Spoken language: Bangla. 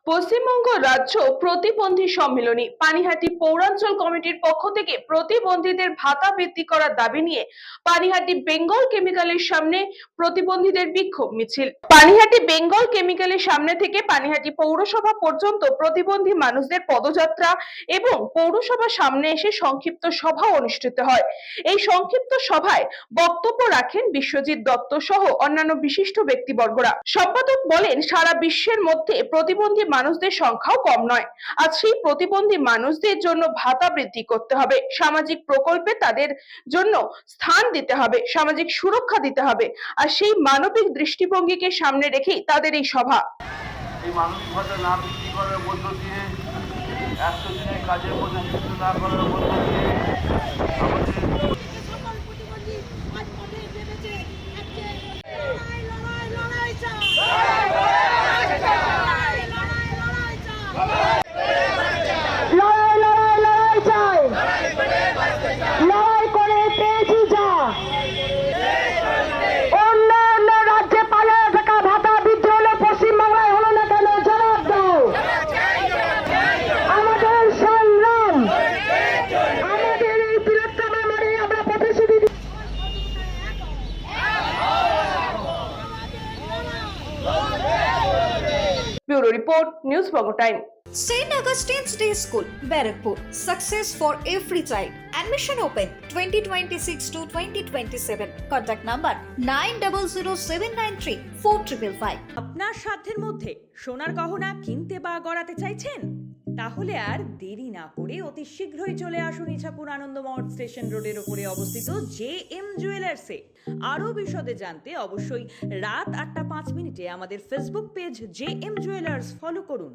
পশ্চিমবঙ্গ রাজ্য প্রতিবন্ধী সম্মেলনী পানিহাটি পৌরাঞ্চল কমিটির পক্ষ থেকে প্রতিবন্ধীদের ভাতা বৃদ্ধি করার দাবি নিয়ে পানিহাটি বেঙ্গল কেমিক্যালের সামনে প্রতিবন্ধীদের বিক্ষোভ মিছিল। পানিহাটি বেঙ্গল কেমিক্যালের সামনে থেকে পানিহাটি পৌরসভা পর্যন্ত প্রতিবন্ধী মানুষদের পদযাত্রা এবং পৌরসভার সামনে এসে সংক্ষিপ্ত সভা অনুষ্ঠিত হয়। এই সংক্ষিপ্ত সভায় বক্তব্য রাখেন বিশ্বজিৎ দত্ত সহ অন্যান্য বিশিষ্ট ব্যক্তিবর্গরা। সম্পাদক বলেন, সারা বিশ্বের মধ্যে প্রতিবন্ধী মানুষদের সংখ্যাও কম নয়। আজ সেই প্রতিবন্ধী মানুষদের জন্য ভাতা বৃদ্ধি করতে হবে, সামাজিক প্রকল্পে তাদের জন্য স্থান দিতে হবে, সামাজিক সুরক্ষা দিতে হবে। আর সেই মানবিক দৃষ্টিভঙ্গিকে সামনে রেখেই তাদের এই সভা। এই মানবিক ভাতা না বৃদ্ধি করার মধ্য দিয়ে 100 দিনের কাজের মধ্যে যুক্ত না করার মধ্য দিয়ে আমাদের Bureau Report, News Bongo Time. St. Augustine's Day School, Barrackpur. Success for every child. Admission open 2026 to 2027. Contact number 9007934555. আপনার সাধ্যের মধ্যে সোনার গহনা কিনতে বা গড়াতে চাইছেন? তাহলে আর দেরি না করে অতি শীঘ্রই চলে আসুন ইছাপুর আনন্দমঠ স্টেশন রোডের উপরে অবস্থিত জেএম জুয়েলার্সে। আরও বিশদে জানতে অবশ্যই রাত 8টা 5 মিনিটে আমাদের Facebook page JM jewellers follow করুন।